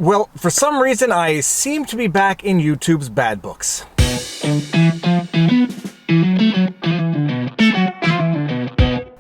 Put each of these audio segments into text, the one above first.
Well, for some reason, I seem to be back in YouTube's bad books.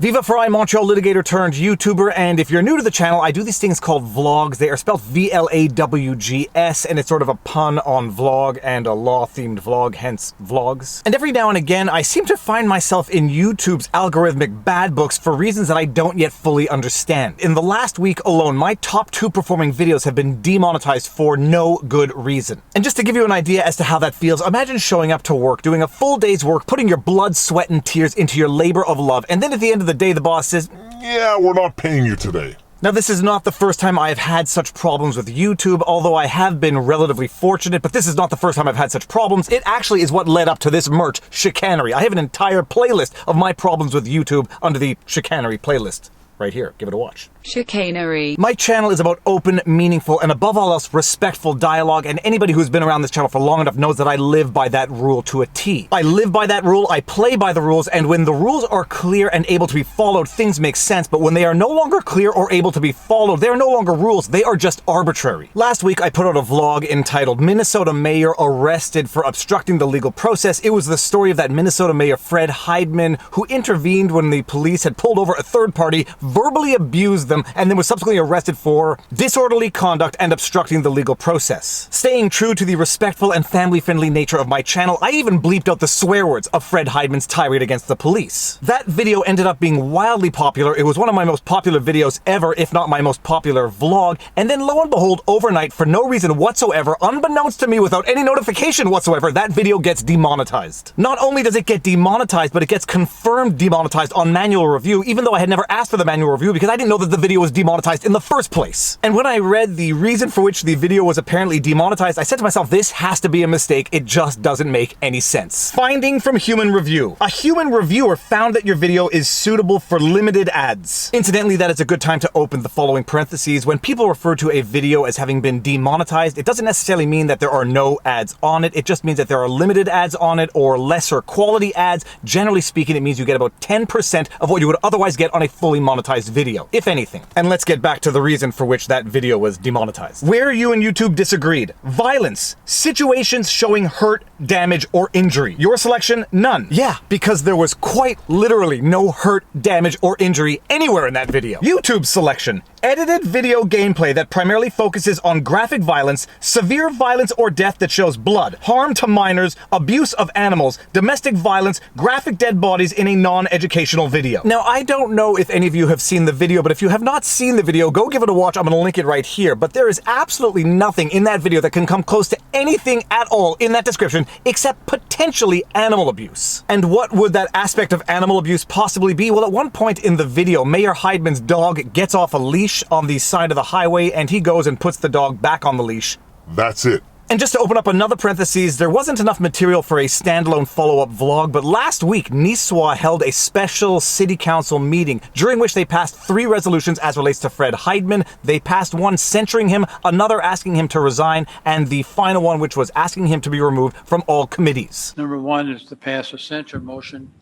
Viva Frei, Montreal litigator turned YouTuber, and if you're new to the channel, I do these things called vlogs. They are spelled V-L-A-W-G-S, and it's sort of a pun on vlog and a law-themed vlog, hence vlogs. And every now and again, I seem to find myself in YouTube's algorithmic bad books for reasons that I don't yet fully understand. In the last week alone, my top 2 performing videos have been demonetized for no good reason. And just to give you an idea as to how that feels, imagine showing up to work, doing a full day's work, putting your blood, sweat, and tears into your labor of love, and then at the end of the day, the boss says, "Yeah, we're not paying you today." Now, this is not the first time I've had such problems with YouTube, although I have been relatively fortunate, but this is not the first time I've had such problems. It actually is what led up to this merch, chicanery. I have an entire playlist of my problems with YouTube under the chicanery playlist. Right here, give it a watch. Chicanery. My channel is about open, meaningful, and above all else, respectful dialogue, and anybody who's been around this channel for long enough knows that I live by that rule to a T. I live by that rule, I play by the rules, and when the rules are clear and able to be followed, things make sense, but when they are no longer clear or able to be followed, they are no longer rules, they are just arbitrary. Last week, I put out a vlog entitled Minnesota Mayor Arrested for Obstructing the Legal Process. It was the story of that Minnesota Mayor Fred Heidman, who intervened when the police had pulled over a third party, verbally abused them, and then was subsequently arrested for disorderly conduct and obstructing the legal process. Staying true to the respectful and family-friendly nature of my channel, I even bleeped out the swear words of Fred Heidman's tirade against the police. That video ended up being wildly popular. It was one of my most popular videos ever, if not my most popular vlog, and then lo and behold, overnight, for no reason whatsoever, unbeknownst to me, without any notification whatsoever, that video gets demonetized. Not only does it get demonetized, but it gets confirmed demonetized on manual review, even though I had never asked for the manual review because I didn't know that the video was demonetized in the first place. And when I read the reason for which the video was apparently demonetized, I said to myself, this has to be a mistake. It just doesn't make any sense. Finding from human review. A human reviewer found that your video is suitable for limited ads. Incidentally, that is a good time to open the following parentheses. When people refer to a video as having been demonetized, it doesn't necessarily mean that there are no ads on it. It just means that there are limited ads on it or lesser quality ads. Generally speaking, it means you get about 10% of what you would otherwise get on a fully monetized video, if anything. And let's get back to the reason for which that video was demonetized. Where you and YouTube disagreed. Violence. Situations showing hurt, damage, or injury. Your selection, none. Yeah, because there was quite literally no hurt, damage, or injury anywhere in that video. YouTube's selection. Edited video gameplay that primarily focuses on graphic violence, severe violence or death that shows blood, harm to minors, abuse of animals, domestic violence, graphic dead bodies in a non-educational video. Now, I don't know if any of you have seen the video, but if you have not seen the video, go give it a watch. I'm going to link it right here. But there is absolutely nothing in that video that can come close to anything at all in that description except potentially animal abuse. And what would that aspect of animal abuse possibly be? Well, at one point in the video, Mayor Heidman's dog gets off a leash on the side of the highway, and he goes and puts the dog back on the leash. That's it. And just to open up another parenthesis, there wasn't enough material for a standalone follow-up vlog, but last week, Nisswa held a special city council meeting during which they passed 3 resolutions as relates to Fred Heidman. They passed one censuring him, another asking him to resign, and the final one which was asking him to be removed from all committees. Number 1 is to pass a censure motion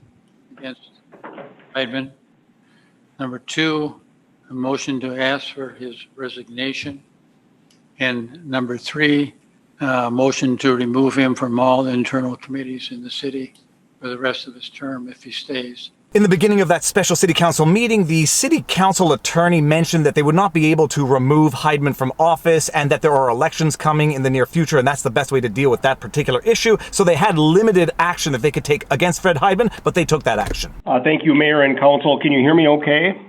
against Heidman. Number 2, a motion to ask for his resignation. And number 3, motion to remove him from all internal committees in the city for the rest of his term if he stays. In the beginning of that special city council meeting, the city council attorney mentioned that they would not be able to remove Heidman from office and that there are elections coming in the near future, and that's the best way to deal with that particular issue. So they had limited action that they could take against Fred Heidman, but they took that action. Thank you, Mayor and Council. Can you hear me okay?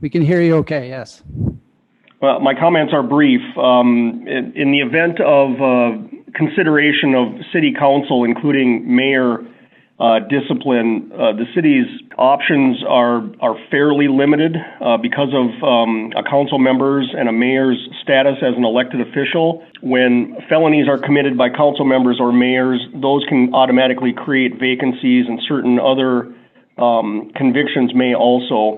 We can hear you okay, yes. Well, my comments are brief. In the event of consideration of City Council, including Mayor discipline, the city's options are fairly limited because of a council member's and a mayor's status as an elected official. When felonies are committed by council members or mayors, those can automatically create vacancies, and certain other convictions may also.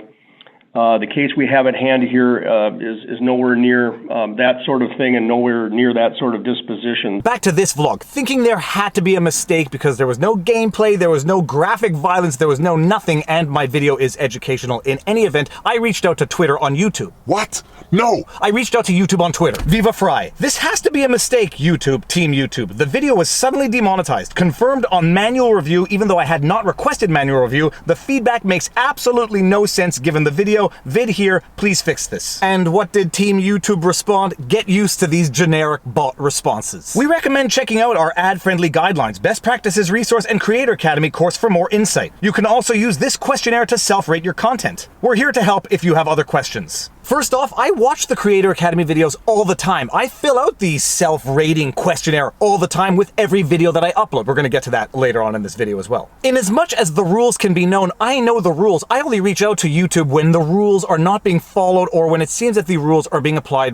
The case we have at hand here is nowhere near that sort of thing and nowhere near that sort of disposition. Back to this vlog, thinking there had to be a mistake because there was no gameplay, there was no graphic violence, there was no nothing, and my video is educational. In any event, I reached out to Twitter on YouTube. What? No! I reached out to YouTube on Twitter. Viva Frei. This has to be a mistake, YouTube, Team YouTube. The video was suddenly demonetized, confirmed on manual review, even though I had not requested manual review. The feedback makes absolutely no sense given the video. Vid here, please fix this. And what did Team YouTube respond? Get used to these generic bot responses. We recommend checking out our ad-friendly guidelines, best practices resource, and Creator Academy course for more insight. You can also use this questionnaire to self-rate your content. We're here to help if you have other questions. First off, I watch the Creator Academy videos all the time. I fill out the self-rating questionnaire all the time with every video that I upload. We're going to get to that later on in this video as well. In as much as the rules can be known, I know the rules. I only reach out to YouTube when the rules are not being followed or when it seems that the rules are being applied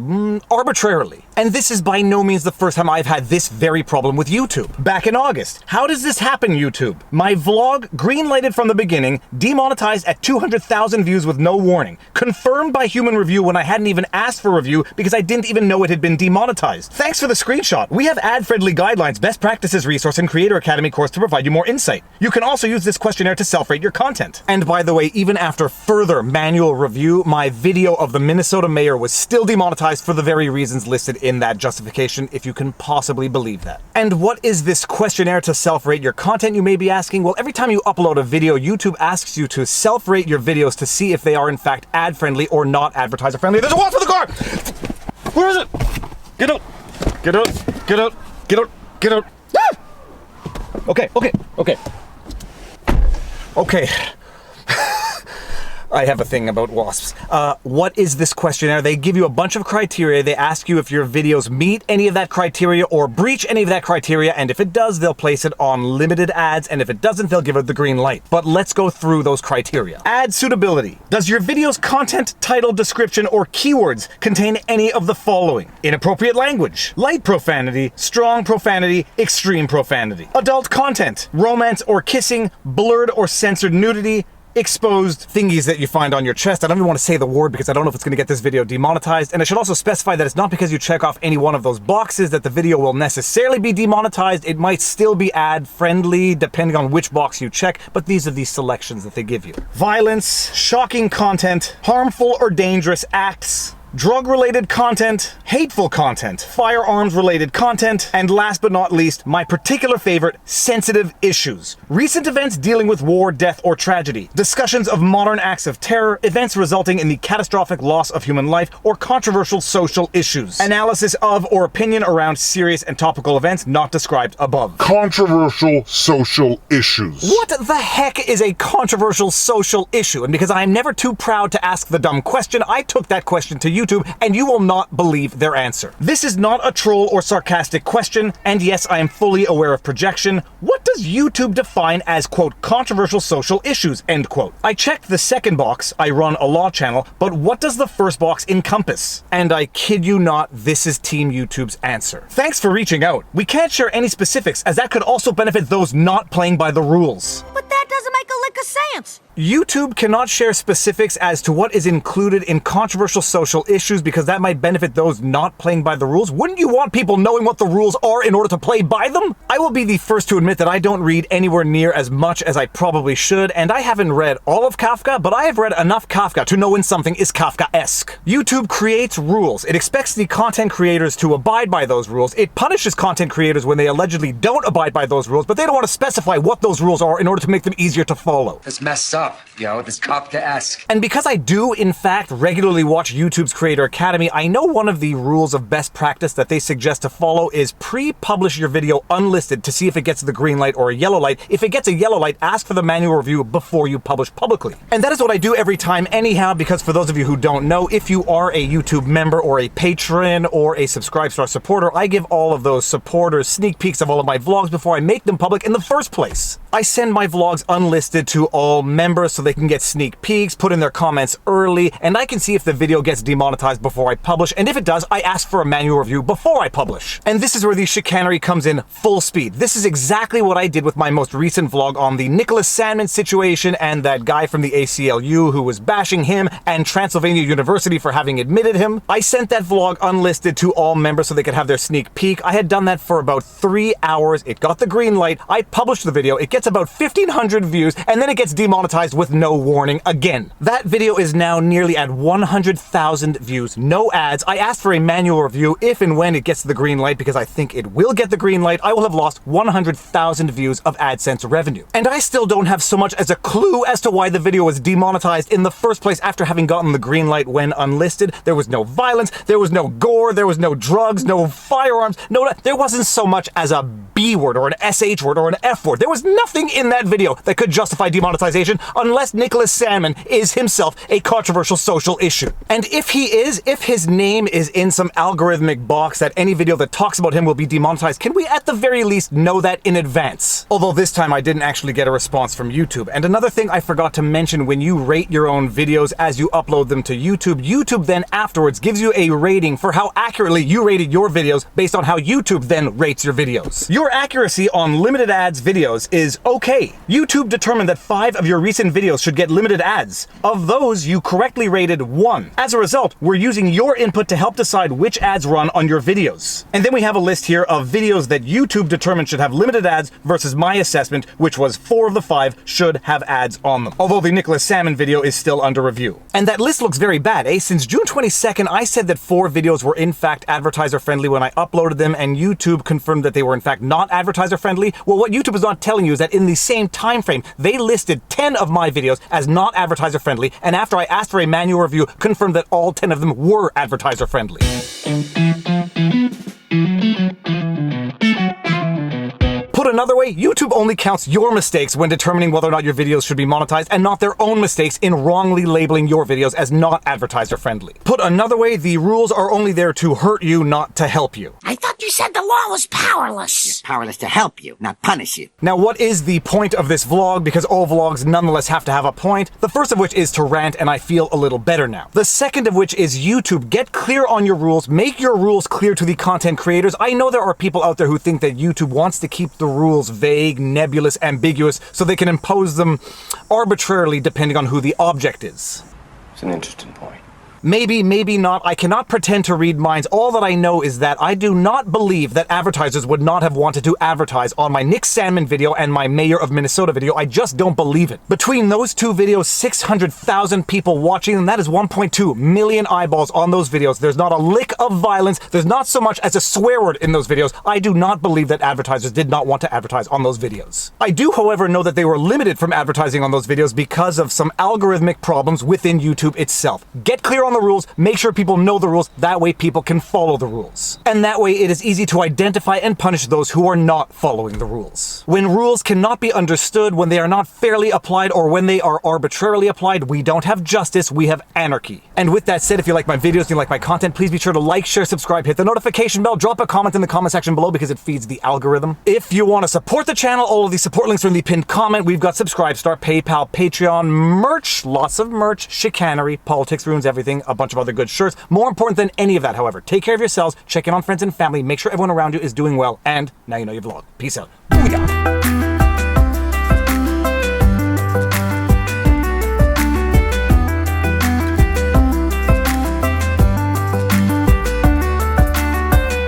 arbitrarily. And this is by no means the first time I've had this very problem with YouTube. Back in August. How does this happen, YouTube? My vlog, green-lighted from the beginning, demonetized at 200,000 views with no warning. Confirmed by human review when I hadn't even asked for review because I didn't even know it had been demonetized. Thanks for the screenshot. We have ad-friendly guidelines, best practices resource, and Creator Academy course to provide you more insight. You can also use this questionnaire to self-rate your content. And by the way, even after further manual review, my video of the Minnesota mayor was still demonetized for the very reasons listed in that justification, if you can possibly believe that. And what is this questionnaire to self-rate your content, you may be asking? Well, every time you upload a video, YouTube asks you to self-rate your videos to see if they are in fact ad-friendly or not advertiser-friendly. There's a wasp in the car! Where is it? Get out! Get out! Get out! Get out! Get out! Ah! Okay. Okay. I have a thing about wasps. What is this questionnaire? They give you a bunch of criteria. They ask you if your videos meet any of that criteria or breach any of that criteria, and if it does, they'll place it on limited ads, and if it doesn't, they'll give it the green light. But let's go through those criteria. Ad suitability. Does your video's content, title, description, or keywords contain any of the following? Inappropriate language, light profanity, strong profanity, extreme profanity. Adult content, romance or kissing, blurred or censored nudity, exposed thingies that you find on your chest. I don't even want to say the word because I don't know if it's going to get this video demonetized. And I should also specify that it's not because you check off any one of those boxes that the video will necessarily be demonetized. It might still be ad friendly depending on which box you check, but these are the selections that they give you. Violence, shocking content, harmful or dangerous acts, drug-related content, hateful content, firearms-related content, and last but not least, my particular favorite, sensitive issues. Recent events dealing with war, death, or tragedy. Discussions of modern acts of terror, events resulting in the catastrophic loss of human life, or controversial social issues. Analysis of or opinion around serious and topical events not described above. Controversial social issues. What the heck is a controversial social issue? And because I'm never too proud to ask the dumb question, I took that question to YouTube, and you will not believe their answer. This is not a troll or sarcastic question, and yes, I am fully aware of projection. What does YouTube define as, quote, controversial social issues, end quote? I checked the second box, I run a law channel, but what does the first box encompass? And I kid you not, this is Team YouTube's answer. Thanks for reaching out. We can't share any specifics, as that could also benefit those not playing by the rules. But that doesn't make a lick of sense. YouTube cannot share specifics as to what is included in controversial social issues because that might benefit those not playing by the rules. Wouldn't you want people knowing what the rules are in order to play by them? I will be the first to admit that I don't read anywhere near as much as I probably should, and I haven't read all of Kafka, but I have read enough Kafka to know when something is Kafka-esque. YouTube creates rules. It expects the content creators to abide by those rules. It punishes content creators when they allegedly don't abide by those rules, but they don't want to specify what those rules are in order to make them easier to follow. It's messed up. This Kafka-esque. And because I do, in fact, regularly watch YouTube's Creator Academy, I know one of the rules of best practice that they suggest to follow is pre-publish your video unlisted to see if it gets the green light or a yellow light. If it gets a yellow light, ask for the manual review before you publish publicly. And that is what I do every time anyhow, because for those of you who don't know, if you are a YouTube member or a patron or a Subscribestar supporter, I give all of those supporters sneak peeks of all of my vlogs before I make them public in the first place. I send my vlogs unlisted to all members members so they can get sneak peeks, put in their comments early, and I can see if the video gets demonetized before I publish, and if it does, I ask for a manual review before I publish. And this is where the chicanery comes in full speed. This is exactly what I did with my most recent vlog on the Nicholas Sandmann situation and that guy from the ACLU who was bashing him and Transylvania University for having admitted him. I sent that vlog unlisted to all members so they could have their sneak peek. I had done that for about 3 hours. It got the green light. I published the video. It gets about 1,500 views, and then it gets demonetized with no warning again. That video is now nearly at 100,000 views. No ads. I asked for a manual review if and when it gets the green light because I think it will get the green light. I will have lost 100,000 views of AdSense revenue. And I still don't have so much as a clue as to why the video was demonetized in the first place after having gotten the green light when unlisted. There was no violence, there was no gore, there was no drugs, no firearms, there wasn't so much as a B word or an SH word or an F word. There was nothing in that video that could justify demonetization unless Nicholas Sandmann is himself a controversial social issue. And if he is, if his name is in some algorithmic box that any video that talks about him will be demonetized, can we at the very least know that in advance? Although this time I didn't actually get a response from YouTube. And another thing I forgot to mention, when you rate your own videos as you upload them to YouTube, YouTube then afterwards gives you a rating for how accurately you rated your videos based on how YouTube then rates your videos. Your accuracy on limited ads videos is okay. YouTube determined that 5 of your recent videos should get limited ads. Of those, you correctly rated 1. As a result, we're using your input to help decide which ads run on your videos. And then we have a list here of videos that YouTube determined should have limited ads versus my assessment, which was 4 of the 5 should have ads on them. Although the Nicholas Sandmann video is still under review. And that list looks very bad, eh? Since June 22nd, I said that 4 videos were in fact advertiser friendly when I uploaded them, and YouTube confirmed that they were in fact not advertiser friendly. Well, what YouTube is not telling you is that in the same time frame, they listed 10 of my videos as not advertiser friendly, and after I asked for a manual review, confirmed that all 10 of them were advertiser friendly. Put another way, YouTube only counts your mistakes when determining whether or not your videos should be monetized, and not their own mistakes in wrongly labeling your videos as not advertiser friendly. Put another way, the rules are only there to hurt you, not to help you. I thought you said the law was powerless. Powerless to help you, not punish you. Now, what is the point of this vlog? Because all vlogs nonetheless have to have a point. The first of which is to rant, and I feel a little better now. The second of which is YouTube. Get clear on your rules. Make your rules clear to the content creators. I know there are people out there who think that YouTube wants to keep the rules vague, nebulous, ambiguous, so they can impose them arbitrarily depending on who the object is. It's an interesting point. Maybe, maybe not. I cannot pretend to read minds. All that I know is that I do not believe that advertisers would not have wanted to advertise on my Nick Sandmann video and my Mayor of Minnesota video. I just don't believe it. Between those two videos, 600,000 people watching them. That is 1.2 million eyeballs on those videos. There's not a lick of violence. There's not so much as a swear word in those videos. I do not believe that advertisers did not want to advertise on those videos. I do, however, know that they were limited from advertising on those videos because of some algorithmic problems within YouTube itself. Get clear on the rules, make sure people know the rules, that way people can follow the rules. And that way it is easy to identify and punish those who are not following the rules. When rules cannot be understood, when they are not fairly applied, or when they are arbitrarily applied, we don't have justice, we have anarchy. And with that said, if you like my videos and you like my content, please be sure to like, share, subscribe, hit the notification bell, drop a comment in the comment section below because it feeds the algorithm. If you want to support the channel, all of the support links are in the pinned comment. We've got Subscribestar, PayPal, Patreon, merch, lots of merch, chicanery, politics ruins everything, a bunch of other good shirts. More important than any of that, however, take care of yourselves, check in on friends and family, make sure everyone around you is doing well, and now you know your vlog. Peace out. Booyah!